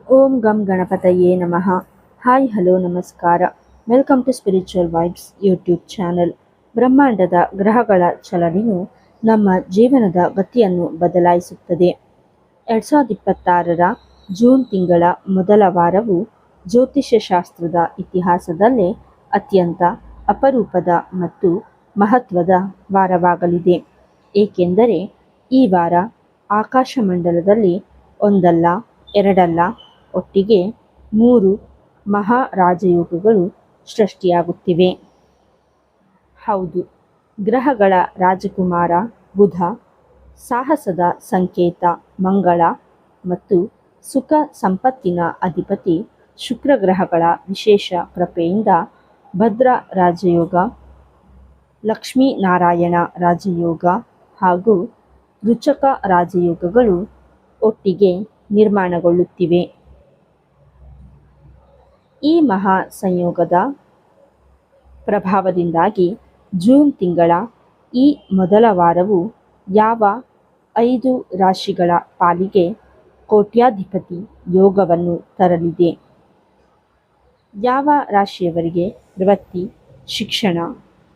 ಓಂ ಗಂ ಗಣಪತಯೇ ನಮಃ. ಹಾಯ್ ಹಲೋ ನಮಸ್ಕಾರ. Welcome to spiritual vibes YouTube channel. ಬ್ರಹ್ಮಾಂಡದ ಗ್ರಹಗಳ ಚಲನೆಯು ನಮ್ಮ ಜೀವನದ ಗತಿಯನ್ನು ಬದಲಾಯಿಸುತ್ತದೆ. 2026ರ ಜೂನ್ ತಿಂಗಳ ಮೊದಲ ವಾರವು ಜ್ಯೋತಿಷ್ಯ ಶಾಸ್ತ್ರದ ಇತಿಹಾಸದಲ್ಲೇ ಅತ್ಯಂತ ಅಪರೂಪದ ಮತ್ತು ಮಹತ್ವದ ವಾರವಾಗಲಿದೆ. ಏಕೆಂದರೆ ಈ ವಾರ ಆಕಾಶಮಂಡಲದಲ್ಲಿ ಒಂದಲ್ಲ ಎರಡಲ್ಲ ಒಟ್ಟಿಗೆ 3 ಮಹಾರಾಜಯೋಗಗಳು ಸೃಷ್ಟಿಯಾಗುತ್ತಿವೆ. ಹೌದು, ಗ್ರಹಗಳ ರಾಜಕುಮಾರ ಬುಧ, ಸಾಹಸದ ಸಂಕೇತ ಮಂಗಳ ಮತ್ತು ಸುಖ ಸಂಪತ್ತಿನ ಅಧಿಪತಿ ಶುಕ್ರ ಗ್ರಹಗಳ ವಿಶೇಷ ಕೃಪೆಯಿಂದ ಭದ್ರ ರಾಜಯೋಗ, ಲಕ್ಷ್ಮೀನಾರಾಯಣ ರಾಜಯೋಗ ಹಾಗೂ ರುಚಕ ರಾಜಯೋಗಗಳು ಒಟ್ಟಿಗೆ ನಿರ್ಮಾಣಗೊಳ್ಳುತ್ತಿವೆ. ಈ ಮಹಾ ಸಂಯೋಗದ ಪ್ರಭಾವದಿಂದಾಗಿ ಜೂನ್ ತಿಂಗಳ ಈ ಮೊದಲ ವಾರವು ಯಾವ 5 ರಾಶಿಗಳ ಪಾಲಿಗೆ ಕೋಟ್ಯಾಧಿಪತಿ ಯೋಗವನ್ನು ತರಲಿದೆ, ಯಾವ ರಾಶಿಯವರಿಗೆ ವೃತ್ತಿ, ಶಿಕ್ಷಣ,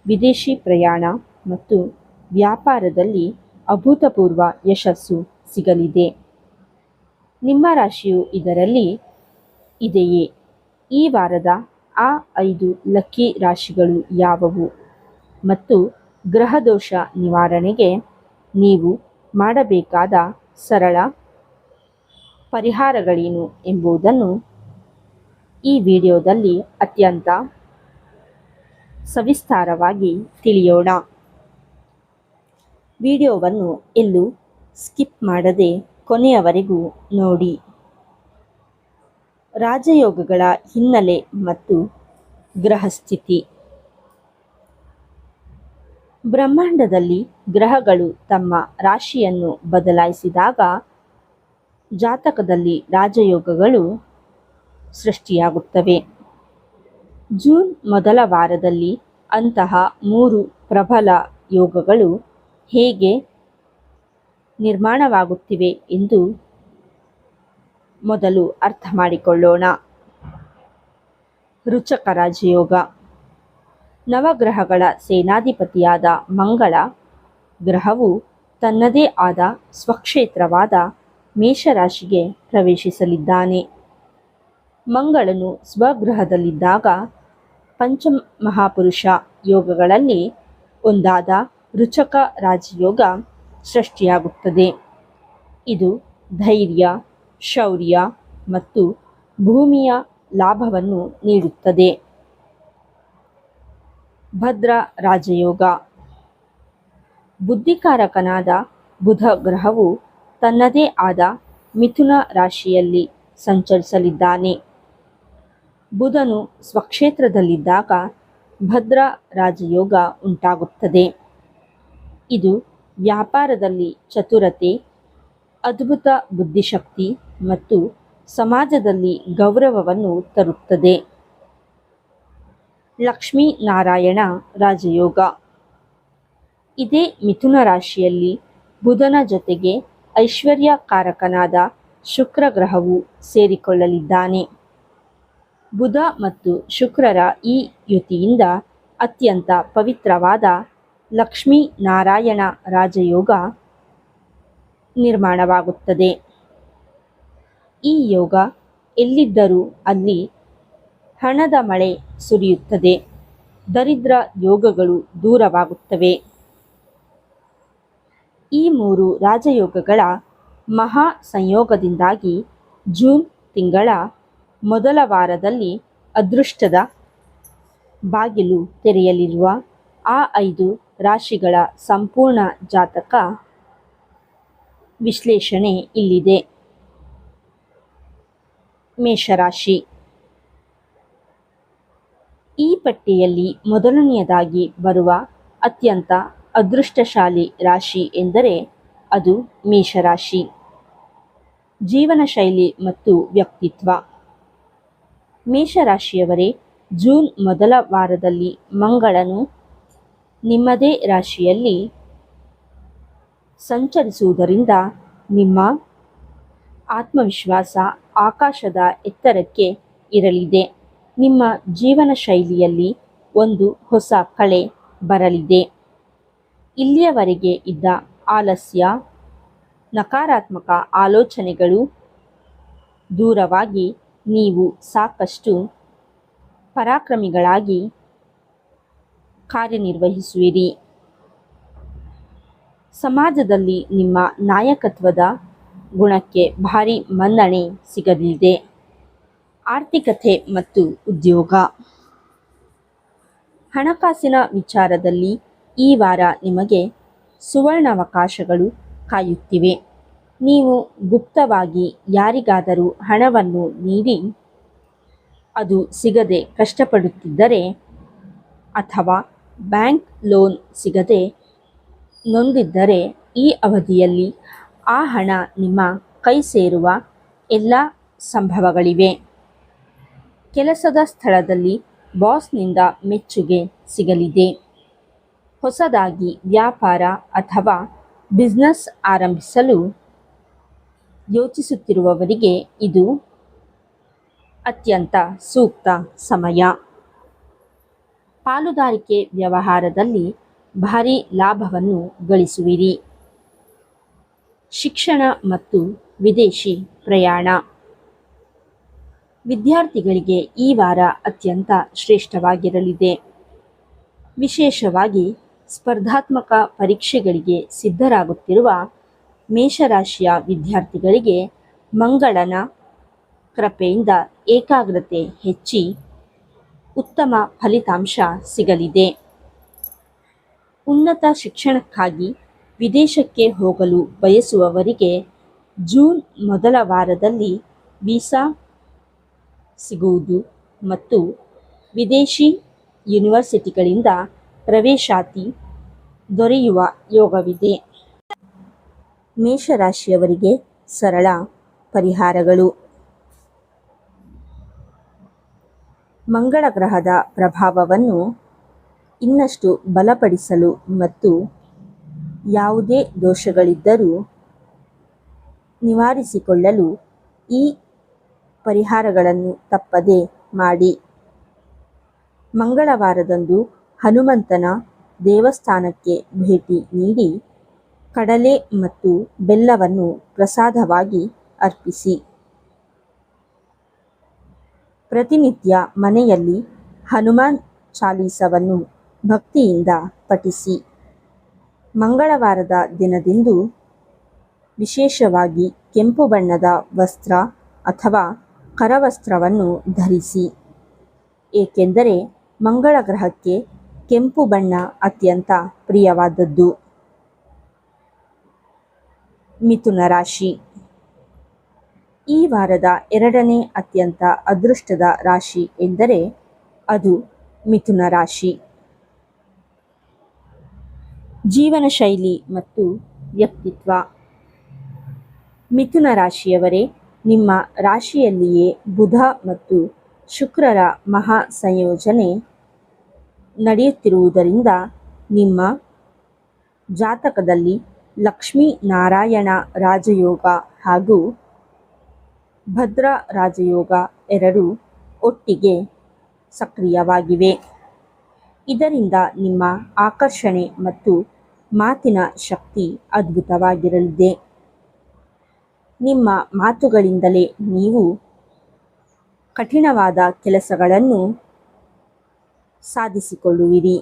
ವಿದೇಶಿ ಪ್ರಯಾಣ ಮತ್ತು ವ್ಯಾಪಾರದಲ್ಲಿ ಅಭೂತಪೂರ್ವ ಯಶಸ್ಸು ಸಿಗಲಿದೆ, ನಿಮ್ಮ ರಾಶಿಯು ಇದರಲ್ಲಿ ಇದೆಯೇ? ಈ ವಾರದ ಆ 5 ಲಕ್ಕಿ ರಾಶಿಗಳು ಯಾವುವು ಮತ್ತು ಗ್ರಹದೋಷ ನಿವಾರಣೆಗೆ ನೀವು ಮಾಡಬೇಕಾದ ಸರಳ ಪರಿಹಾರಗಳೇನು ಎಂಬುದನ್ನು ಈ ವಿಡಿಯೋದಲ್ಲಿ ಅತ್ಯಂತ ಸವಿಸ್ತಾರವಾಗಿ ತಿಳಿಯೋಣ. ವಿಡಿಯೋವನ್ನು ಎಲ್ಲೂ ಸ್ಕಿಪ್ ಮಾಡದೆ ಕೊನೆಯವರೆಗೂ ನೋಡಿ. ರಾಜಯೋಗಗಳ ಹಿನ್ನೆಲೆ ಮತ್ತು ಗ್ರಹಸ್ಥಿತಿ. ಬ್ರಹ್ಮಾಂಡದಲ್ಲಿ ಗ್ರಹಗಳು ತಮ್ಮ ರಾಶಿಯನ್ನು ಬದಲಾಯಿಸಿದಾಗ ಜಾತಕದಲ್ಲಿ ರಾಜಯೋಗಗಳು ಸೃಷ್ಟಿಯಾಗುತ್ತವೆ. ಜೂನ್ ಮೊದಲ ವಾರದಲ್ಲಿ ಅಂತಹ 3 ಪ್ರಬಲ ಯೋಗಗಳು ಹೇಗೆ ನಿರ್ಮಾಣವಾಗುತ್ತಿವೆ ಎಂದು ಮೊದಲು ಅರ್ಥ ಮಾಡಿಕೊಳ್ಳೋಣ. ರುಚಕ ರಾಜಯೋಗ. ನವಗ್ರಹಗಳ ಸೇನಾಧಿಪತಿಯಾದ ಮಂಗಳ ಗ್ರಹವು ತನ್ನದೇ ಆದ ಸ್ವಕ್ಷೇತ್ರವಾದ ಮೇಷರಾಶಿಗೆ ಪ್ರವೇಶಿಸಲಿದ್ದಾನೆ. ಮಂಗಳನು ಸ್ವಗೃಹದಲ್ಲಿದ್ದಾಗ ಪಂಚಮಹಾಪುರುಷ ಯೋಗಗಳಲ್ಲಿ ಒಂದಾದ ರುಚಕ ರಾಜಯೋಗ ಸೃಷ್ಟಿಯಾಗುತ್ತದೆ. ಇದು ಧೈರ್ಯ, ಶೌರ್ಯ ಮತ್ತು ಭೂಮಿಯ ಲಾಭವನ್ನು ನೀಡುತ್ತದೆ. ಭದ್ರ ರಾಜಯೋಗ. ಬುದ್ಧಿಕಾರಕನಾದ ಬುಧ ಗ್ರಹವು ತನ್ನದೇ ಆದ ಮಿಥುನ ರಾಶಿಯಲ್ಲಿ ಸಂಚರಿಸಲಿದ್ದಾನೆ. ಬುಧನು ಸ್ವಕ್ಷೇತ್ರದಲ್ಲಿದ್ದಾಗ ಭದ್ರ ರಾಜಯೋಗ ಉಂಟಾಗುತ್ತದೆ. ಇದು ವ್ಯಾಪಾರದಲ್ಲಿ ಚತುರತೆ, ಅದ್ಭುತ ಬುದ್ಧಿಶಕ್ತಿ ಮತ್ತು ಸಮಾಜದಲ್ಲಿ ಗೌರವವನ್ನು ತರುತ್ತದೆ. ಲಕ್ಷ್ಮೀನಾರಾಯಣ ರಾಜಯೋಗ. ಇದೇ ಮಿಥುನ ರಾಶಿಯಲ್ಲಿ ಬುಧನ ಜೊತೆಗೆ ಐಶ್ವರ್ಯಕಾರಕನಾದ ಶುಕ್ರ ಗ್ರಹವು ಸೇರಿಕೊಳ್ಳಲಿದ್ದಾನೆ. ಬುಧ ಮತ್ತು ಶುಕ್ರರ ಈ ಯುತಿಯಿಂದ ಅತ್ಯಂತ ಪವಿತ್ರವಾದ ಲಕ್ಷ್ಮೀನಾರಾಯಣ ರಾಜಯೋಗ ನಿರ್ಮಾಣವಾಗುತ್ತದೆ. ಈ ಯೋಗ ಎಲ್ಲಿದ್ದರೂ ಅಲ್ಲಿ ಹಣದ ಮಳೆ ಸುರಿಯುತ್ತದೆ, ದರಿದ್ರ ಯೋಗಗಳು ದೂರವಾಗುತ್ತವೆ. ಈ 3 ರಾಜಯೋಗಗಳ ಮಹಾ ಸಂಯೋಗದಿಂದಾಗಿ ಜೂನ್ ತಿಂಗಳ ಮೊದಲ ವಾರದಲ್ಲಿ ಅದೃಷ್ಟದ ಬಾಗಿಲು ತೆರೆಯಲಿರುವ ಆ 5 ರಾಶಿಗಳ ಸಂಪೂರ್ಣ ಜಾತಕ ವಿಶ್ಲೇಷಣೆ ಇಲ್ಲಿದೆ. ಮೇಷರಾಶಿ. ಈ ಪಟ್ಟಿಯಲ್ಲಿ ಮೊದಲನೆಯದಾಗಿ ಬರುವ ಅತ್ಯಂತ ಅದೃಷ್ಟಶಾಲಿ ರಾಶಿ ಎಂದರೆ ಅದು ಮೇಷರಾಶಿ. ಜೀವನ ಶೈಲಿ ಮತ್ತು ವ್ಯಕ್ತಿತ್ವ. ಮೇಷರಾಶಿಯವರೇ, ಜೂನ್ ಮೊದಲ ವಾರದಲ್ಲಿ ಮಂಗಳನು ನಿಮ್ಮದೇ ರಾಶಿಯಲ್ಲಿ ಸಂಚರಿಸುವುದರಿಂದ ನಿಮ್ಮ ಆತ್ಮವಿಶ್ವಾಸ ಆಕಾಶದ ಎತ್ತರಕ್ಕೆ ಇರಲಿದೆ. ನಿಮ್ಮ ಜೀವನ ಶೈಲಿಯಲ್ಲಿ ಒಂದು ಹೊಸ ಕಳೆ ಬರಲಿದೆ. ಇಲ್ಲಿಯವರೆಗೆ ಇದ್ದ ಆಲಸ್ಯ, ನಕಾರಾತ್ಮಕ ಆಲೋಚನೆಗಳು ದೂರವಾಗಿ ನೀವು ಸಾಕಷ್ಟು ಪರಾಕ್ರಮಿಗಳಾಗಿ ಕಾರ್ಯನಿರ್ವಹಿಸುವಿರಿ. ಸಮಾಜದಲ್ಲಿ ನಿಮ್ಮ ನಾಯಕತ್ವದ ಗುಣಕ್ಕೆ ಭಾರಿ ಮನ್ನಣೆ ಸಿಗಲಿದೆ. ಆರ್ಥಿಕತೆ ಮತ್ತು ಉದ್ಯೋಗ. ಹಣಕಾಸಿನ ವಿಚಾರದಲ್ಲಿ ಈ ವಾರ ನಿಮಗೆ ಸುವರ್ಣಾವಕಾಶಗಳು ಕಾಯುತ್ತಿವೆ. ನೀವು ಗುಪ್ತವಾಗಿ ಯಾರಿಗಾದರೂ ಹಣವನ್ನು ನೀಡಿ ಅದು ಸಿಗದೆ ಕಷ್ಟಪಡುತ್ತಿದ್ದರೆ ಅಥವಾ ಬ್ಯಾಂಕ್ ಲೋನ್ ಸಿಗದೆ ನೊಂದಿದ್ದರೆ ಈ ಅವಧಿಯಲ್ಲಿ ಆ ಹಣ ನಿಮ್ಮ ಕೈ ಸೇರುವ ಎಲ್ಲ ಸಂಭವಗಳಿವೆ. ಕೆಲಸದ ಸ್ಥಳದಲ್ಲಿ ಬಾಸ್ನಿಂದ ಮೆಚ್ಚುಗೆ ಸಿಗಲಿದೆ. ಹೊಸದಾಗಿ ವ್ಯಾಪಾರ ಅಥವಾ ಬಿಸ್ನೆಸ್ ಆರಂಭಿಸಲು ಯೋಚಿಸುತ್ತಿರುವವರಿಗೆ ಇದು ಅತ್ಯಂತ ಸೂಕ್ತ ಸಮಯ. ಪಾಲುದಾರಿಕೆ ವ್ಯವಹಾರದಲ್ಲಿ ಭಾರಿ ಲಾಭವನ್ನು ಗಳಿಸುವಿರಿ. ಶಿಕ್ಷಣ ಮತ್ತು ವಿದೇಶಿ ಪ್ರಯಾಣ. ವಿದ್ಯಾರ್ಥಿಗಳಿಗೆ ಈ ವಾರ ಅತ್ಯಂತ ಶ್ರೇಷ್ಠವಾಗಿರಲಿದೆ. ವಿಶೇಷವಾಗಿ ಸ್ಪರ್ಧಾತ್ಮಕ ಪರೀಕ್ಷೆಗಳಿಗೆ ಸಿದ್ಧರಾಗುತ್ತಿರುವ ಮೇಷರಾಶಿಯ ವಿದ್ಯಾರ್ಥಿಗಳಿಗೆ ಮಂಗಳನ ಕೃಪೆಯಿಂದ ಏಕಾಗ್ರತೆ ಹೆಚ್ಚಿ ಉತ್ತಮ ಫಲಿತಾಂಶ ಸಿಗಲಿದೆ. ಉನ್ನತ ಶಿಕ್ಷಣಕ್ಕಾಗಿ ವಿದೇಶಕ್ಕೆ ಹೋಗಲು ಬಯಸುವವರಿಗೆ ಜೂನ್ ಮೊದಲ ವಾರದಲ್ಲಿ ವೀಸಾ ಸಿಗುವುದು ಮತ್ತು ವಿದೇಶಿ ಯೂನಿವರ್ಸಿಟಿಗಳಿಂದ ಪ್ರವೇಶಾತಿ ದೊರೆಯುವ ಯೋಗವಿದೆ. ಮೇಷರಾಶಿಯವರಿಗೆ ಸರಳ ಪರಿಹಾರಗಳು. ಮಂಗಳ ಗ್ರಹದ ಪ್ರಭಾವವನ್ನು ಇನ್ನಷ್ಟು ಬಲಪಡಿಸಲು ಮತ್ತು ಯಾವುದೇ ದೋಷಗಳಿದ್ದರೂ ನಿವಾರಿಸಿಕೊಳ್ಳಲು ಈ ಪರಿಹಾರಗಳನ್ನು ತಪ್ಪದೆ ಮಾಡಿ. ಮಂಗಳವಾರದಂದು ಹನುಮಂತನ ದೇವಸ್ಥಾನಕ್ಕೆ ಭೇಟಿ ನೀಡಿ ಕಡಲೆ ಮತ್ತು ಬೆಲ್ಲವನ್ನು ಪ್ರಸಾದವಾಗಿ ಅರ್ಪಿಸಿ. ಪ್ರತಿನಿತ್ಯ ಮನೆಯಲ್ಲಿ ಹನುಮಾನ್ ಚಾಲೀಸವನ್ನು ಭಕ್ತಿಯಿಂದ ಪಠಿಸಿ. ಮಂಗಳವಾರದ ದಿನದಂದು ವಿಶೇಷವಾಗಿ ಕೆಂಪು ಬಣ್ಣದ ವಸ್ತ್ರ ಅಥವಾ ಕರವಸ್ತ್ರವನ್ನು ಧರಿಸಿ, ಏಕೆಂದರೆ ಮಂಗಳ ಗ್ರಹಕ್ಕೆ ಕೆಂಪು ಬಣ್ಣ ಅತ್ಯಂತ ಪ್ರಿಯವಾದದ್ದು. ಮಿಥುನ ರಾಶಿ. ಈ ವಾರದ ಎರಡನೇ ಅತ್ಯಂತ ಅದೃಷ್ಟದ ರಾಶಿ ಎಂದರೆ ಅದು ಮಿಥುನ ರಾಶಿ. ಜೀವನ ಶೈಲಿ ಮತ್ತು ವ್ಯಕ್ತಿತ್ವ. ಮಿಥುನ ರಾಶಿಯವರೇ, ನಿಮ್ಮ ರಾಶಿಯಲ್ಲಿಯೇ ಬುಧ ಮತ್ತು ಶುಕ್ರರ ಮಹಾ ಸಂಯೋಜನೆ ನಡೆಯುತ್ತಿರುವುದರಿಂದ ನಿಮ್ಮ ಜಾತಕದಲ್ಲಿ ಲಕ್ಷ್ಮೀ ನಾರಾಯಣ ರಾಜಯೋಗ ಹಾಗೂ ಭದ್ರ ರಾಜಯೋಗ ಎರಡೂ ಒಟ್ಟಿಗೆ ಸಕ್ರಿಯವಾಗಿವೆ. ಇದರಿಂದ ನಿಮ್ಮ ಆಕರ್ಷಣೆ ಮತ್ತು ಮಾತಿನ ಶಕ್ತಿ ಅದ್ಭುತವಾಗಿರಲಿದೆ. ನಿಮ್ಮ ಮಾತುಗಳಿಂದಲೇ ನೀವು ಕಠಿಣವಾದ ಕೆಲಸಗಳನ್ನು ಸಾಧಿಸಿಕೊಳ್ಳುವಿರಿ.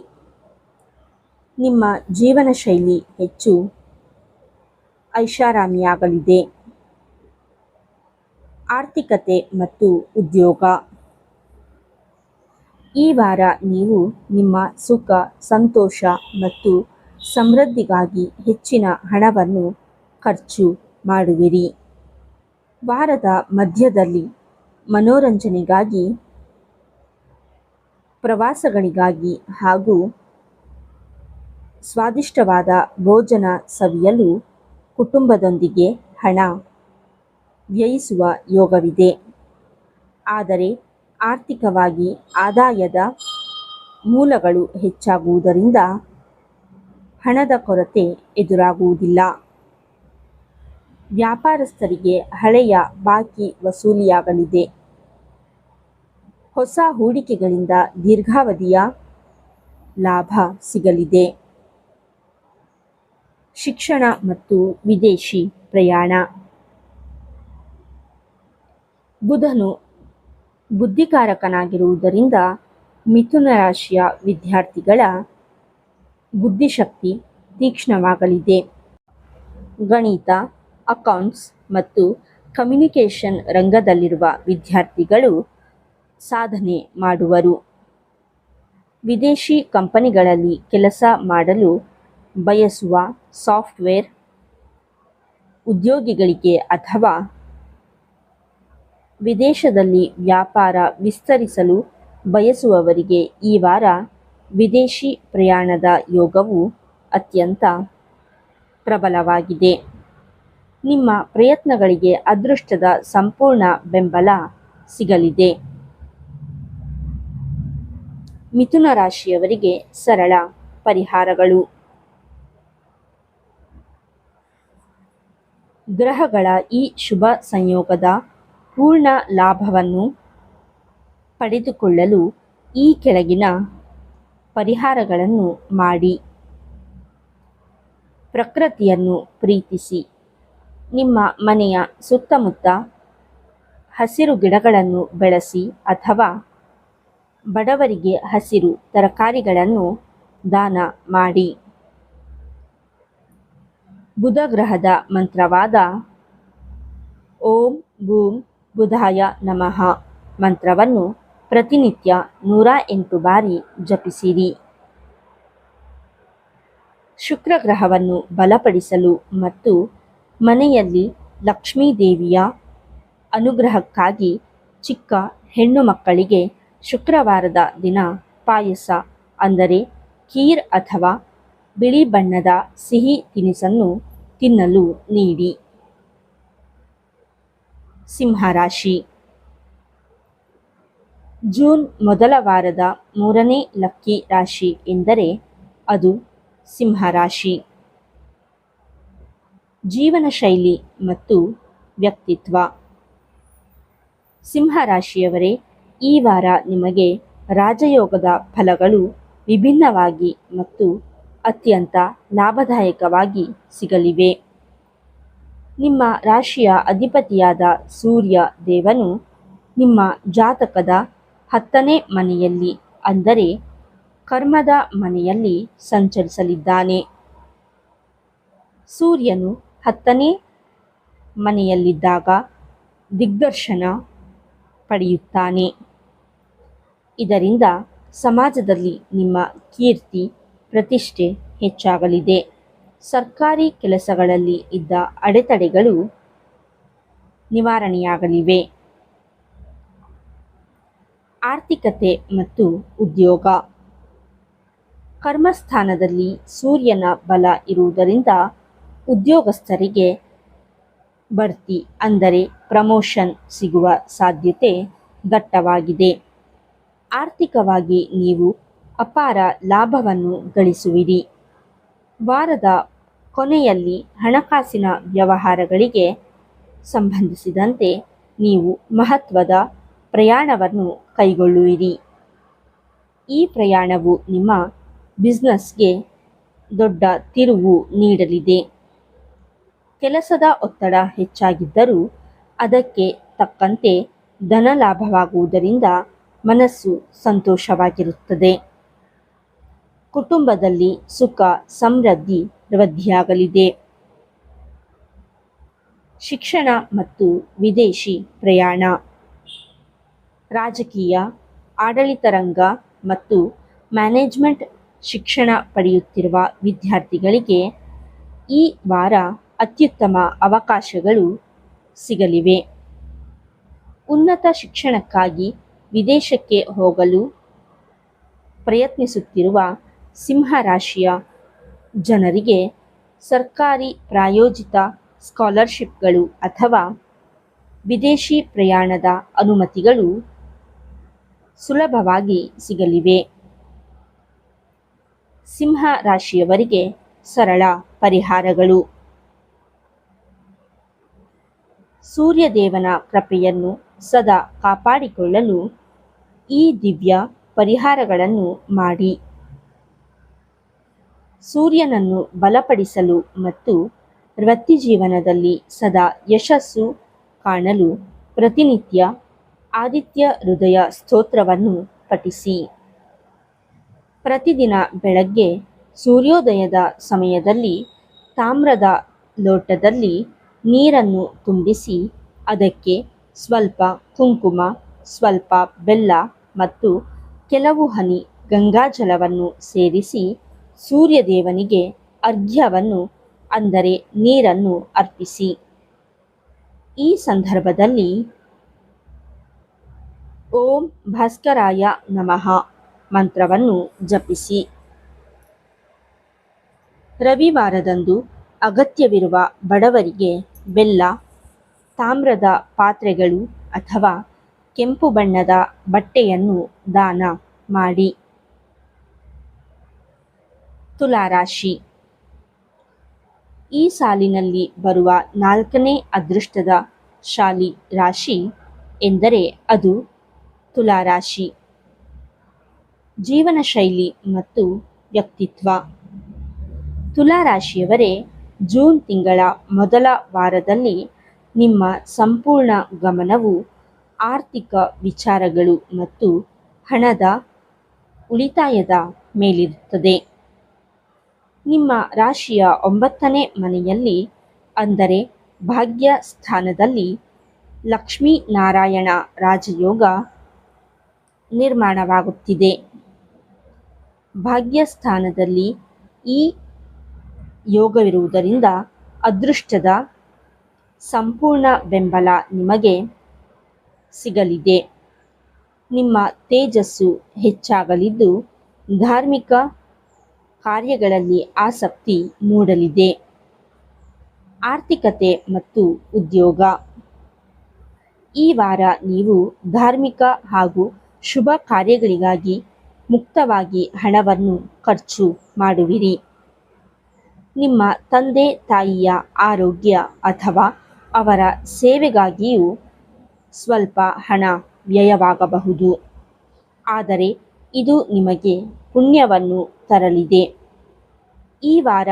ನಿಮ್ಮ ಜೀವನ ಶೈಲಿ ಹೆಚ್ಚು ಐಷಾರಾಮಿಯಾಗಲಿದೆ. ಆರ್ಥಿಕತೆ ಮತ್ತು ಉದ್ಯೋಗ. ಈ ವಾರ ನೀವು ನಿಮ್ಮ ಸುಖ, ಸಂತೋಷ ಮತ್ತು ಸಮೃದ್ಧಿಗಾಗಿ ಹೆಚ್ಚಿನ ಹಣವನ್ನು ಖರ್ಚು ಮಾಡುವಿರಿ. ವಾರದ ಮಧ್ಯದಲ್ಲಿ ಮನೋರಂಜನೆಗಾಗಿ, ಪ್ರವಾಸಗಳಿಗಾಗಿ ಹಾಗೂ ಸ್ವಾದಿಷ್ಟವಾದ ಭೋಜನ ಸವಿಯಲು ಕುಟುಂಬದೊಂದಿಗೆ ಹಣ ವ್ಯಯಿಸುವ ಯೋಗವಿದೆ. ಆದರೆ ಆರ್ಥಿಕವಾಗಿ ಆದಾಯದ ಮೂಲಗಳು ಹೆಚ್ಚಾಗುವುದರಿಂದ ಹಣದ ಕೊರತೆ ಎದುರಾಗುವುದಿಲ್ಲ. ವ್ಯಾಪಾರಸ್ಥರಿಗೆ ಹಳೆಯ ಬಾಕಿ ವಸೂಲಿಯಾಗಲಿದೆ. ಹೊಸ ಹೂಡಿಕೆಗಳಿಂದ ದೀರ್ಘಾವಧಿಯ ಲಾಭ ಸಿಗಲಿದೆ. ಶಿಕ್ಷಣ ಮತ್ತು ವಿದೇಶಿ ಪ್ರಯಾಣ. ಬುಧನು ಬುದ್ಧಿಕಾರಕನಾಗಿರುವುದರಿಂದ ಮಿಥುನ ರಾಶಿಯ ವಿದ್ಯಾರ್ಥಿಗಳ ಬುದ್ಧಿಶಕ್ತಿ ತೀಕ್ಷ್ಣವಾಗಲಿದೆ. ಗಣಿತ, ಅಕೌಂಟ್ಸ್ ಮತ್ತು ಕಮ್ಯುನಿಕೇಷನ್ ರಂಗದಲ್ಲಿರುವ ವಿದ್ಯಾರ್ಥಿಗಳು ಸಾಧನೆ ಮಾಡುವರು. ವಿದೇಶಿ ಕಂಪನಿಗಳಲ್ಲಿ ಕೆಲಸ ಮಾಡಲು ಬಯಸುವ ಸಾಫ್ಟ್ವೇರ್ ಉದ್ಯೋಗಿಗಳಿಗೆ ಅಥವಾ ವಿದೇಶದಲ್ಲಿ ವ್ಯಾಪಾರ ವಿಸ್ತರಿಸಲು ಬಯಸುವವರಿಗೆ ಈ ವಾರ ವಿದೇಶಿ ಪ್ರಯಾಣದ ಯೋಗವು ಅತ್ಯಂತ ಪ್ರಬಲವಾಗಿದೆ. ನಿಮ್ಮ ಪ್ರಯತ್ನಗಳಿಗೆ ಅದೃಷ್ಟದ ಸಂಪೂರ್ಣ ಬೆಂಬಲ ಸಿಗಲಿದೆ. ಮಿಥುನ ರಾಶಿಯವರಿಗೆ ಸರಳ ಪರಿಹಾರಗಳು. ಗ್ರಹಗಳ ಈ ಶುಭ ಸಂಯೋಗದ ಪೂರ್ಣ ಲಾಭವನ್ನು ಪಡೆದುಕೊಳ್ಳಲು ಈ ಕೆಳಗಿನ ಪರಿಹಾರಗಳನ್ನು ಮಾಡಿ. ಪ್ರಕೃತಿಯನ್ನು ಪ್ರೀತಿಸಿ. ನಿಮ್ಮ ಮನೆಯ ಸುತ್ತಮುತ್ತ ಹಸಿರು ಗಿಡಗಳನ್ನು ಬೆಳೆಸಿ ಅಥವಾ ಬಡವರಿಗೆ ಹಸಿರು ತರಕಾರಿಗಳನ್ನು ದಾನ ಮಾಡಿ. ಬುಧ ಗ್ರಹದ ಮಂತ್ರವಾದ ಓಂ ಬೂಂ ಬುಧಾಯ ನಮಃ ಮಂತ್ರವನ್ನು ಪ್ರತಿನಿತ್ಯ 108 ಬಾರಿ ಜಪಿಸಿರಿ. ಶುಕ್ರ ಗ್ರಹವನ್ನು ಬಲಪಡಿಸಲು ಮತ್ತು ಮನೆಯಲ್ಲಿ ಲಕ್ಷ್ಮೀದೇವಿಯ ಅನುಗ್ರಹಕ್ಕಾಗಿ ಚಿಕ್ಕ ಹೆಣ್ಣು ಮಕ್ಕಳಿಗೆ ಶುಕ್ರವಾರದ ದಿನ ಪಾಯಸ ಅಂದರೆ ಖೀರ್ ಅಥವಾ ಬಿಳಿ ಬಣ್ಣದ ಸಿಹಿ ತಿನಿಸನ್ನು ತಿನ್ನಲು ನೀಡಿ. ಸಿಂಹರಾಶಿ. ಜೂನ್ ಮೊದಲ ವಾರದ 3ನೇ ಲಕ್ಕಿ ರಾಶಿ ಎಂದರೆ ಅದು ಸಿಂಹರಾಶಿ. ಜೀವನ ಶೈಲಿ ಮತ್ತು ವ್ಯಕ್ತಿತ್ವ. ಸಿಂಹರಾಶಿಯವರೇ, ಈ ವಾರ ನಿಮಗೆ ರಾಜಯೋಗದ ಫಲಗಳು ವಿಭಿನ್ನವಾಗಿ ಮತ್ತು ಅತ್ಯಂತ ಲಾಭದಾಯಕವಾಗಿ ಸಿಗಲಿವೆ. ನಿಮ್ಮ ರಾಶಿಯ ಅಧಿಪತಿಯಾದ ಸೂರ್ಯ ದೇವನು ನಿಮ್ಮ ಜಾತಕದ 10ನೇ ಮನೆಯಲ್ಲಿ ಅಂದರೆ ಕರ್ಮದ ಮನೆಯಲ್ಲಿ ಸಂಚರಿಸಲಿದ್ದಾನೆ. ಸೂರ್ಯನು 10ನೇ ಮನೆಯಲ್ಲಿದ್ದಾಗ ದಿಗ್ದರ್ಶನ ಪಡೆಯುತ್ತಾನೆ. ಇದರಿಂದ ಸಮಾಜದಲ್ಲಿ ನಿಮ್ಮ ಕೀರ್ತಿ ಪ್ರತಿಷ್ಠೆ ಹೆಚ್ಚಾಗಲಿದೆ. ಸರ್ಕಾರಿ ಕೆಲಸಗಳಲ್ಲಿ ಇದ್ದ ಅಡೆತಡೆಗಳು ನಿವಾರಣೆಯಾಗಲಿವೆ. ಆರ್ಥಿಕತೆ ಮತ್ತು ಉದ್ಯೋಗ. ಕರ್ಮಸ್ಥಾನದಲ್ಲಿ ಸೂರ್ಯನ ಬಲ ಇರುವುದರಿಂದ ಉದ್ಯೋಗಸ್ಥರಿಗೆ ಬಡ್ತಿ ಅಂದರೆ ಪ್ರಮೋಷನ್ ಸಿಗುವ ಸಾಧ್ಯತೆ ದಟ್ಟವಾಗಿದೆ. ಆರ್ಥಿಕವಾಗಿ ನೀವು ಅಪಾರ ಲಾಭವನ್ನು ಗಳಿಸುವಿರಿ. ವಾರದ ಕೊನೆಯಲ್ಲಿ ಹಣಕಾಸಿನ ವ್ಯವಹಾರಗಳಿಗೆ ಸಂಬಂಧಿಸಿದಂತೆ ನೀವು ಮಹತ್ವದ ಪ್ರಯಾಣವನ್ನು ಕೈಗೊಳ್ಳುವಿರಿ. ಈ ಪ್ರಯಾಣವು ನಿಮ್ಮ ಬಿಸ್ನೆಸ್ಗೆ ದೊಡ್ಡ ತಿರುವು ನೀಡಲಿದೆ. ಕೆಲಸದ ಒತ್ತಡ ಹೆಚ್ಚಾಗಿದ್ದರೂ ಅದಕ್ಕೆ ತಕ್ಕಂತೆ ಧನ ಲಾಭವಾಗುವುದರಿಂದ ಮನಸ್ಸು ಸಂತೋಷವಾಗಿರುತ್ತದೆ. ಕುಟುಂಬದಲ್ಲಿ ಸುಖ ಸಮೃದ್ಧಿ ವೃದ್ಧಿಯಾಗಲಿದೆ. ಶಿಕ್ಷಣ ಮತ್ತು ವಿದೇಶಿ ಪ್ರಯಾಣ. ರಾಜಕೀಯ, ಆಡಳಿತ ರಂಗ ಮತ್ತು ಮ್ಯಾನೇಜ್ಮೆಂಟ್ ಶಿಕ್ಷಣ ಪಡೆಯುತ್ತಿರುವ ವಿದ್ಯಾರ್ಥಿಗಳಿಗೆ ಈ ವಾರ ಅತ್ಯುತ್ತಮ ಅವಕಾಶಗಳು ಸಿಗಲಿವೆ. ಉನ್ನತ ಶಿಕ್ಷಣಕ್ಕಾಗಿ ವಿದೇಶಕ್ಕೆ ಹೋಗಲು ಪ್ರಯತ್ನಿಸುತ್ತಿರುವ ಸಿಂಹರಾಶಿಯ ಜನರಿಗೆ ಸರ್ಕಾರಿ ಪ್ರಾಯೋಜಿತ ಸ್ಕಾಲರ್ಶಿಪ್ಗಳು ಅಥವಾ ವಿದೇಶಿ ಪ್ರಯಾಣದ ಅನುಮತಿಗಳು ಸುಲಭವಾಗಿ ಸಿಗಲಿವೆ. ಸಿಂಹ ರಾಶಿಯವರಿಗೆ ಸರಳ ಪರಿಹಾರಗಳು. ಸೂರ್ಯದೇವನ ಕೃಪೆಯನ್ನು ಸದಾ ಕಾಪಾಡಿಕೊಳ್ಳಲು ಈ ದಿವ್ಯ ಪರಿಹಾರಗಳನ್ನು ಮಾಡಿ. ಸೂರ್ಯನನ್ನು ಬಲಪಡಿಸಲು ಮತ್ತು ವೃತ್ತಿಜೀವನದಲ್ಲಿ ಸದಾ ಯಶಸ್ಸು ಕಾಣಲು ಪ್ರತಿನಿತ್ಯ ಆದಿತ್ಯ ಹೃದಯ ಸ್ತೋತ್ರವನ್ನು ಪಠಿಸಿ. ಪ್ರತಿದಿನ ಬೆಳಗ್ಗೆ ಸೂರ್ಯೋದಯದ ಸಮಯದಲ್ಲಿ ತಾಮ್ರದ ಲೋಟದಲ್ಲಿ ನೀರನ್ನು ತುಂಬಿಸಿ ಅದಕ್ಕೆ ಸ್ವಲ್ಪ ಕುಂಕುಮ, ಸ್ವಲ್ಪ ಬೆಲ್ಲ ಮತ್ತು ಕೆಲವು ಹನಿ ಗಂಗಾಜಲವನ್ನು ಸೇರಿಸಿ ಸೂರ್ಯದೇವನಿಗೆ ಅರ್ಘ್ಯವನ್ನು ಅಂದರೆ ನೀರನ್ನು ಅರ್ಪಿಸಿ. ಈ ಸಂದರ್ಭದಲ್ಲಿ ಓಂ ಭಾಸ್ಕರಾಯ ನಮಃ ಮಂತ್ರವನ್ನು ಜಪಿಸಿ. ರವಿವಾರದಂದು ಅಗತ್ಯವಿರುವ ಬಡವರಿಗೆ ಬೆಲ್ಲ, ತಾಮ್ರದ ಪಾತ್ರೆಗಳು ಅಥವಾ ಕೆಂಪು ಬಣ್ಣದ ಬಟ್ಟೆಯನ್ನು ದಾನ ಮಾಡಿ. ತುಲಾರಾಶಿ. ಈ ಸಾಲಿನಲ್ಲಿ ಬರುವ 4ನೇ ಅದೃಷ್ಟದ ಶಾಲಿ ರಾಶಿ ಎಂದರೆ ಅದು ತುಲಾರಾಶಿ. ಜೀವನ ಶೈಲಿ ಮತ್ತು ವ್ಯಕ್ತಿತ್ವ. ತುಲಾರಾಶಿಯವರೇ, ಜೂನ್ ತಿಂಗಳ ಮೊದಲ ವಾರದಲ್ಲಿ ನಿಮ್ಮ ಸಂಪೂರ್ಣ ಗಮನವು ಆರ್ಥಿಕ ವಿಚಾರಗಳು ಮತ್ತು ಹಣದ ಉಳಿತಾಯದ ಮೇಲಿರುತ್ತದೆ. ನಿಮ್ಮ ರಾಶಿಯ 9ನೇ ಮನೆಯಲ್ಲಿ ಅಂದರೆ ಭಾಗ್ಯ ಸ್ಥಾನದಲ್ಲಿ ಲಕ್ಷ್ಮೀನಾರಾಯಣ ರಾಜಯೋಗ ನಿರ್ಮಾಣವಾಗುತ್ತಿದೆ. ಭಾಗ್ಯಸ್ಥಾನದಲ್ಲಿ ಈ ಯೋಗವಿರುವುದರಿಂದ ಅದೃಷ್ಟದ ಸಂಪೂರ್ಣ ಬೆಂಬಲ ನಿಮಗೆ ಸಿಗಲಿದೆ. ನಿಮ್ಮ ತೇಜಸ್ಸು ಹೆಚ್ಚಾಗಲಿದ್ದು ಧಾರ್ಮಿಕ ಕಾರ್ಯಗಳಲ್ಲಿ ಆಸಕ್ತಿ ಮೂಡಲಿದೆ. ಆರ್ಥಿಕತೆ ಮತ್ತು ಉದ್ಯೋಗ. ಈ ವಾರ ನೀವು ಧಾರ್ಮಿಕ ಹಾಗೂ ಶುಭ ಕಾರ್ಯಗಳಿಗಾಗಿ ಮುಕ್ತವಾಗಿ ಹಣವನ್ನು ಖರ್ಚು ಮಾಡುವಿರಿ. ನಿಮ್ಮ ತಂದೆ ತಾಯಿಯ ಆರೋಗ್ಯ ಅಥವಾ ಅವರ ಸೇವೆಗಾಗಿಯೂ ಸ್ವಲ್ಪ ಹಣ ವ್ಯಯವಾಗಬಹುದು, ಆದರೆ ಇದು ನಿಮಗೆ ಪುಣ್ಯವನ್ನು ತರಲಿದೆ. ಈ ವಾರ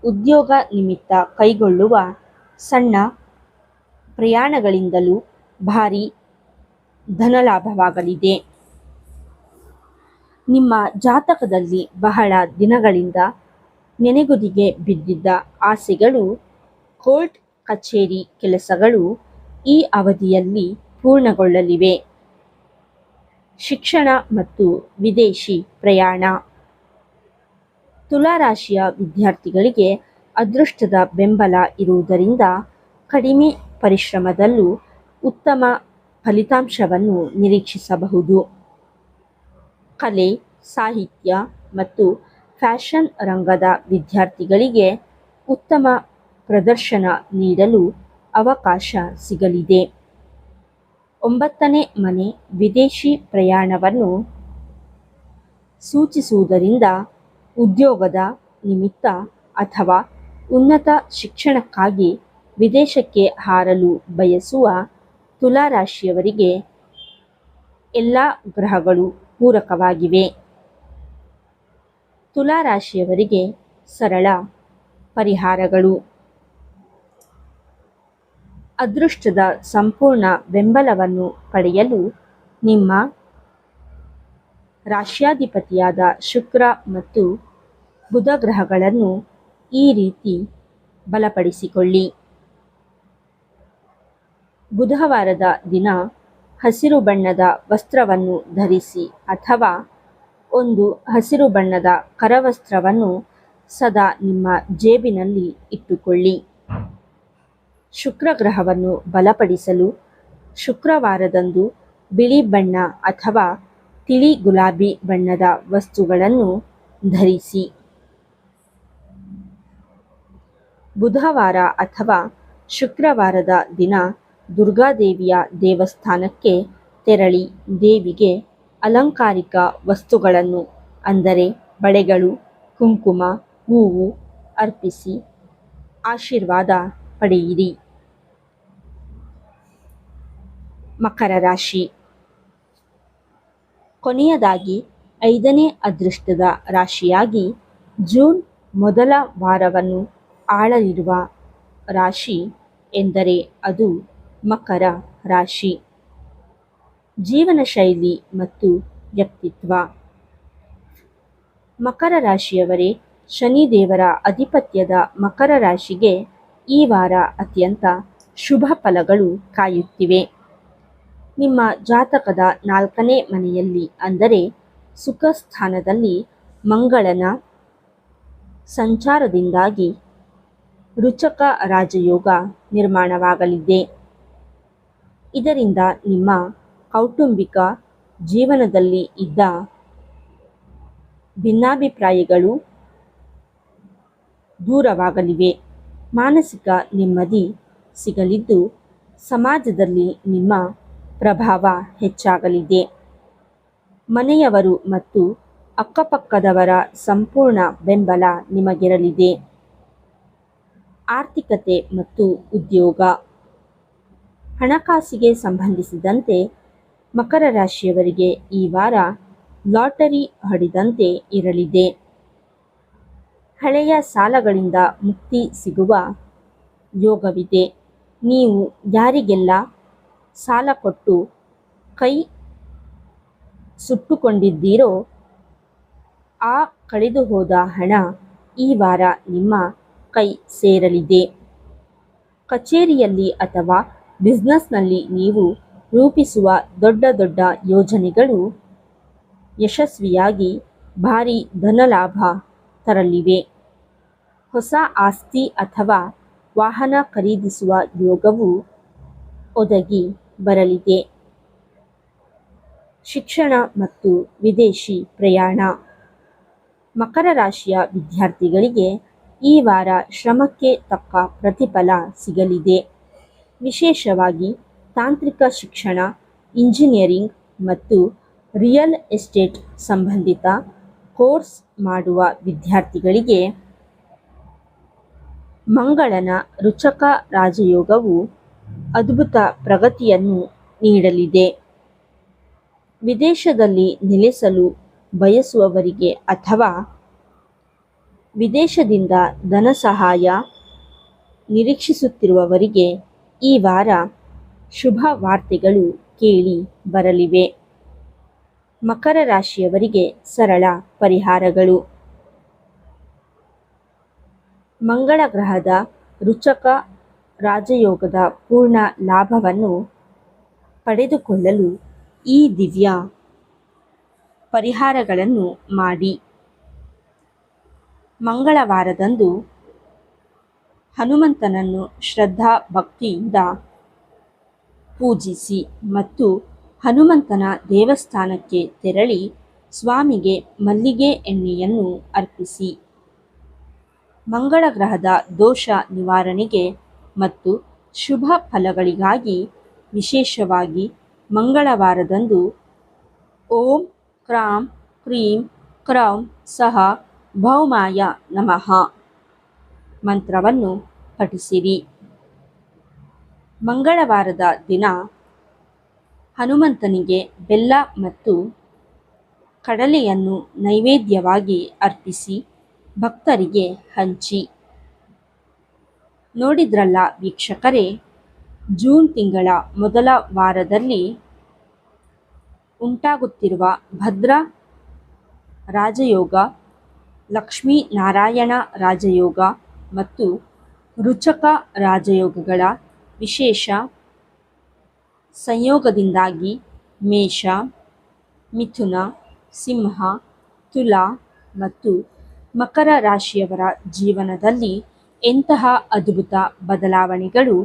ಉದ್ಯೋಗ ನಿಮಿತ್ತ ಕೈಗೊಳ್ಳುವ ಸಣ್ಣ ಪ್ರಯಾಣಗಳಿಂದಲೂ ಭಾರೀ ಧನಲಾಭವಾಗಲಿದೆ. ನಿಮ್ಮ ಜಾತಕದಲ್ಲಿ ಬಹಳ ದಿನಗಳಿಂದ ನೆನೆಗುದಿಗೆ ಬಿದ್ದಿದ್ದ ಆಸೆಗಳು, ಕೋರ್ಟ್ ಕಚೇರಿ ಕೆಲಸಗಳು ಈ ಅವಧಿಯಲ್ಲಿ ಪೂರ್ಣಗೊಳ್ಳಲಿವೆ. ಶಿಕ್ಷಣ ಮತ್ತು ವಿದೇಶಿ ಪ್ರಯಾಣ. ತುಲಾರಾಶಿಯ ವಿದ್ಯಾರ್ಥಿಗಳಿಗೆ ಅದೃಷ್ಟದ ಬೆಂಬಲ ಇರುವುದರಿಂದ ಕಡಿಮೆ ಪರಿಶ್ರಮದಲ್ಲೂ ಉತ್ತಮ ಫಲಿತಾಂಶವನ್ನು ನಿರೀಕ್ಷಿಸಬಹುದು. ಕಲೆ, ಸಾಹಿತ್ಯ ಮತ್ತು ಫ್ಯಾಷನ್ ರಂಗದ ವಿದ್ಯಾರ್ಥಿಗಳಿಗೆ ಉತ್ತಮ ಪ್ರದರ್ಶನ ನೀಡಲು ಅವಕಾಶ ಸಿಗಲಿದೆ. 9ನೇ ಮನೆ ವಿದೇಶಿ ಪ್ರಯಾಣವನ್ನು ಸೂಚಿಸುವುದರಿಂದ ಉದ್ಯೋಗದ ನಿಮಿತ್ತ ಅಥವಾ ಉನ್ನತ ಶಿಕ್ಷಣಕ್ಕಾಗಿ ವಿದೇಶಕ್ಕೆ ಹಾರಲು ಬಯಸುವ ತುಲಾರಾಶಿಯವರಿಗೆ ಎಲ್ಲ ಗ್ರಹಗಳು ಪೂರಕವಾಗಿವೆ. ತುಲಾರಾಶಿಯವರಿಗೆ ಸರಳ ಪರಿಹಾರಗಳು. ಅದೃಷ್ಟದ ಸಂಪೂರ್ಣ ಬೆಂಬಲವನ್ನು ಪಡೆಯಲು ನಿಮ್ಮ ರಾಶ್ಯಾಧಿಪತಿಯಾದ ಶುಕ್ರ ಮತ್ತು ಬುಧ ಗ್ರಹಗಳನ್ನು ಈ ರೀತಿ ಬಲಪಡಿಸಿಕೊಳ್ಳಿ. ಬುಧವಾರದ ದಿನ ಹಸಿರು ಬಣ್ಣದ ವಸ್ತ್ರವನ್ನು ಧರಿಸಿ ಅಥವಾ ಒಂದು ಹಸಿರು ಬಣ್ಣದ ಕರವಸ್ತ್ರವನ್ನು ಸದಾ ನಿಮ್ಮ ಜೇಬಿನಲ್ಲಿ ಇಟ್ಟುಕೊಳ್ಳಿ. ಶುಕ್ರ ಗ್ರಹವನ್ನು ಬಲಪಡಿಸಲು ಶುಕ್ರವಾರದಂದು ಬಿಳಿ ಬಣ್ಣ ಅಥವಾ ತಿಳಿ ಗುಲಾಬಿ ಬಣ್ಣದ ವಸ್ತುಗಳನ್ನು ಧರಿಸಿ. ಬುಧವಾರ ಅಥವಾ ಶುಕ್ರವಾರದ ದಿನ ದುರ್ಗಾದೇವಿಯ ದೇವಸ್ಥಾನಕ್ಕೆ ತೆರಳಿ ದೇವಿಗೆ ಅಲಂಕಾರಿಕ ವಸ್ತುಗಳನ್ನು ಅಂದರೆ ಬಳೆಗಳು, ಕುಂಕುಮ, ಹೂವು ಅರ್ಪಿಸಿ ಆಶೀರ್ವಾದ ಪಡೆಯಿರಿ. ಮಕರ ರಾಶಿ. ಕೊನೆಯದಾಗಿ 5ನೇ ಅದೃಷ್ಟದ ರಾಶಿಯಾಗಿ ಜೂನ್ ಮೊದಲ ವಾರವನ್ನು ಆಳಲಿರುವ ರಾಶಿ ಎಂದರೆ ಅದು ಮಕರ ರಾಶಿ. ಜೀವನ ಶೈಲಿ ಮತ್ತು ವ್ಯಕ್ತಿತ್ವ. ಮಕರ ರಾಶಿಯವರೇ, ಶನಿದೇವರ ಆಧಿಪತ್ಯದ ಮಕರ ರಾಶಿಗೆ ಈ ವಾರ ಅತ್ಯಂತ ಶುಭ ಫಲಗಳು ಕಾಯುತ್ತಿವೆ. ನಿಮ್ಮ ಜಾತಕದ 4ನೇ ಮನೆಯಲ್ಲಿ ಅಂದರೆ ಸುಖ ಸ್ಥಾನದಲ್ಲಿ ಮಂಗಳನ ಸಂಚಾರದಿಂದಾಗಿ ರುಚಕ ರಾಜಯೋಗ ನಿರ್ಮಾಣವಾಗಲಿದೆ. ಇದರಿಂದ ನಿಮ್ಮ ಕೌಟುಂಬಿಕ ಜೀವನದಲ್ಲಿ ಇದ್ದ ಭಿನ್ನಾಭಿಪ್ರಾಯಗಳು ದೂರವಾಗಲಿವೆ. ಮಾನಸಿಕ ನೆಮ್ಮದಿ ಸಿಗಲಿದ್ದು ಸಮಾಜದಲ್ಲಿ ನಿಮ್ಮ ಪ್ರಭಾವ ಹೆಚ್ಚಾಗಲಿದೆ. ಮನೆಯವರು ಮತ್ತು ಅಕ್ಕಪಕ್ಕದವರ ಸಂಪೂರ್ಣ ಬೆಂಬಲ ನಿಮಗಿರಲಿದೆ. ಆರ್ಥಿಕತೆ ಮತ್ತು ಉದ್ಯೋಗ. ಹಣಕಾಸಿಗೆ ಸಂಬಂಧಿಸಿದಂತೆ ಮಕರ ರಾಶಿಯವರಿಗೆ ಈ ವಾರ ಲಾಟರಿ ಹೊಡೆದಂತೆ ಇರಲಿದೆ. ಹಳೆಯ ಸಾಲಗಳಿಂದ ಮುಕ್ತಿ ಸಿಗುವ ಯೋಗವಿದೆ. ನೀವು ಯಾರಿಗೆಲ್ಲ ಸಾಲ ಕೊಟ್ಟು ಕೈ ಸುಟ್ಟುಕೊಂಡಿದ್ದೀರೋ ಆ ಕಳೆದುಹೋದ ಹಣ ಈ ವಾರ ನಿಮ್ಮ ಕೈ ಸೇರಲಿದೆ. ಕಚೇರಿಯಲ್ಲಿ ಅಥವಾ ಬಿಸ್ನೆಸ್ನಲ್ಲಿ ನೀವು ರೂಪಿಸುವ ದೊಡ್ಡ ದೊಡ್ಡ ಯೋಜನೆಗಳು ಯಶಸ್ವಿಯಾಗಿ ಭಾರೀ ಧನಲಾಭ ತರಲಿವೆ. ಹೊಸ ಆಸ್ತಿ ಅಥವಾ ವಾಹನ ಖರೀದಿಸುವ ಯೋಗವು ಒದಗಿ ಬರಲಿದೆ. ಶಿಕ್ಷಣ ಮತ್ತು ವಿದೇಶಿ ಪ್ರಯಾಣ. ಮಕರ ರಾಶಿಯ ವಿದ್ಯಾರ್ಥಿಗಳಿಗೆ ಈ ವಾರ ಶ್ರಮಕ್ಕೆ ತಕ್ಕ ಪ್ರತಿಫಲ ಸಿಗಲಿದೆ. ವಿಶೇಷವಾಗಿ ತಾಂತ್ರಿಕ ಶಿಕ್ಷಣ, ಇಂಜಿನಿಯರಿಂಗ್ ಮತ್ತು ರಿಯಲ್ ಎಸ್ಟೇಟ್ ಸಂಬಂಧಿತ ಕೋರ್ಸ್ ಮಾಡುವ ವಿದ್ಯಾರ್ಥಿಗಳಿಗೆ ಮಂಗಳನ ರುಚಕ ರಾಜಯೋಗವು ಅದ್ಭುತ ಪ್ರಗತಿಯನ್ನು ನೀಡಲಿದೆ. ವಿದೇಶದಲ್ಲಿ ನೆಲೆಸಲು ಬಯಸುವವರಿಗೆ ಅಥವಾ ವಿದೇಶದಿಂದ ಧನಸಹಾಯ ನಿರೀಕ್ಷಿಸುತ್ತಿರುವವರಿಗೆ ಈ ವಾರ ಶುಭ ವಾರ್ತೆಗಳು ಕೇಳಿ ಬರಲಿವೆ. ಮಕರ ರಾಶಿಯವರಿಗೆ ಸರಳ ಪರಿಹಾರಗಳು. ಮಂಗಳ ಗ್ರಹದ ರುಚಕ ರಾಜಯೋಗದ ಪೂರ್ಣ ಲಾಭವನ್ನು ಪಡೆದುಕೊಳ್ಳಲು ಈ ದಿವ್ಯ ಪರಿಹಾರಗಳನ್ನು ಮಾಡಿ. ಮಂಗಳವಾರದಂದು ಹನುಮಂತನನ್ನು ಶ್ರದ್ಧಾ ಭಕ್ತಿಯಿಂದ ಪೂಜಿಸಿ ಮತ್ತು ಹನುಮಂತನ ದೇವಸ್ಥಾನಕ್ಕೆ ತೆರಳಿ ಸ್ವಾಮಿಗೆ ಮಲ್ಲಿಗೆ ಎಣ್ಣೆಯನ್ನು ಅರ್ಪಿಸಿ. ಮಂಗಳ ಗ್ರಹದ ದೋಷ ನಿವಾರಣೆಗೆ ಮತ್ತು ಶುಭ ಫಲಗಳಿಗಾಗಿ ವಿಶೇಷವಾಗಿ ಮಂಗಳವಾರದಂದು ಓಂ ಕ್ರಾಂ ಕ್ರೀಂ ಕ್ರೌಂ ಸಹ ಭೌಮಾಯ ನಮಃ ಮಂತ್ರವನ್ನು ಪಠಿಸಿರಿ. ಮಂಗಳವಾರದ ದಿನ ಹನುಮಂತನಿಗೆ ಬೆಲ್ಲ ಮತ್ತು ಕಡಲೆಯನ್ನು ನೈವೇದ್ಯವಾಗಿ ಅರ್ಪಿಸಿ ಭಕ್ತರಿಗೆ ಹಂಚಿ. ನೋಡಿದ್ರಲ್ಲ ವೀಕ್ಷಕರೇ, ಜೂನ್ ತಿಂಗಳ ಮೊದಲ ವಾರದಲ್ಲಿ ಉಂಟಾಗುತ್ತಿರುವ ಭದ್ರ ರಾಜಯೋಗ, ಲಕ್ಷ್ಮೀನಾರಾಯಣ ರಾಜಯೋಗ ಮತ್ತು ರುಚಕ ರಾಜಯೋಗಗಳ ವಿಶೇಷ ಸಂಯೋಗದಿಂದಾಗಿ ಮೇಷ, ಮಿಥುನ, ಸಿಂಹ, ತುಲಾ ಮತ್ತು ಮಕರ ರಾಶಿಯವರ ಜೀವನದಲ್ಲಿ ಎಂತಹ ಅದ್ಭುತ ಬದಲಾವಣೆಗಳು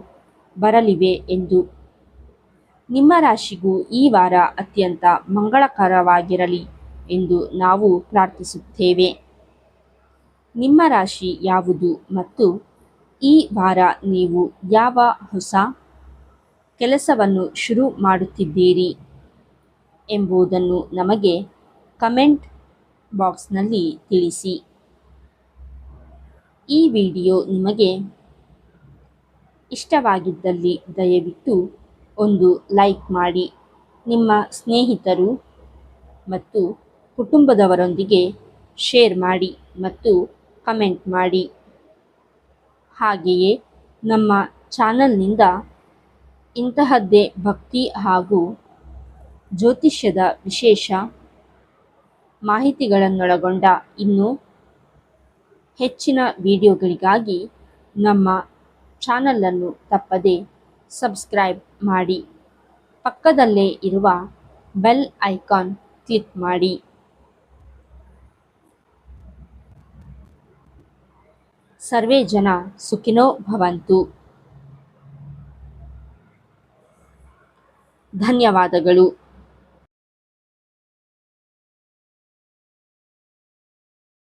ಬರಲಿವೆ ಎಂದು. ನಿಮ್ಮ ರಾಶಿಗೂ ಈ ವಾರ ಅತ್ಯಂತ ಮಂಗಳಕರವಾಗಿರಲಿ ಎಂದು ನಾವು ಪ್ರಾರ್ಥಿಸುತ್ತೇವೆ. ನಿಮ್ಮ ರಾಶಿ ಯಾವುದು ಮತ್ತು ಈ ವಾರ ನೀವು ಯಾವ ಹೊಸ ಕೆಲಸವನ್ನು ಶುರು ಮಾಡುತ್ತಿದ್ದೀರಿ ಎಂಬುದನ್ನು ನಮಗೆ ಕಮೆಂಟ್ ಬಾಕ್ಸ್ನಲ್ಲಿ ತಿಳಿಸಿ. ಈ ವಿಡಿಯೋ ನಿಮಗೆ ಇಷ್ಟವಾಗಿದ್ದಲ್ಲಿ ದಯವಿಟ್ಟು ಒಂದು ಲೈಕ್ ಮಾಡಿ. ನಿಮ್ಮ ಸ್ನೇಹಿತರು ಮತ್ತು ಕುಟುಂಬದವರೊಂದಿಗೆ ಶೇರ್ ಮಾಡಿ ಮತ್ತು ಕಮೆಂಟ್ ಮಾಡಿ. ಹಾಗೆಯೇ ನಮ್ಮ ಚಾನಲ್ನಿಂದ ಇಂತಹದ್ದೇ ಭಕ್ತಿ ಹಾಗೂ ಜ್ಯೋತಿಷ್ಯದ ವಿಶೇಷ ಮಾಹಿತಿಗಳನ್ನೊಳಗೊಂಡ ಇನ್ನೂ ಹೆಚ್ಚಿನ ವಿಡಿಯೋಗಳಿಗಾಗಿ ನಮ್ಮ ಚಾನಲನ್ನು ತಪ್ಪದೆ ಸಬ್ಸ್ಕ್ರೈಬ್ ಮಾಡಿ. ಪಕ್ಕದಲ್ಲೇ ಇರುವ ಬೆಲ್ ಐಕಾನ್ ಕ್ಲಿಕ್ ಮಾಡಿ. ಸರ್ವೇ ಜನ ಸುಖಿನೋ ಭವಂತು. ಧನ್ಯವಾದಗಳು.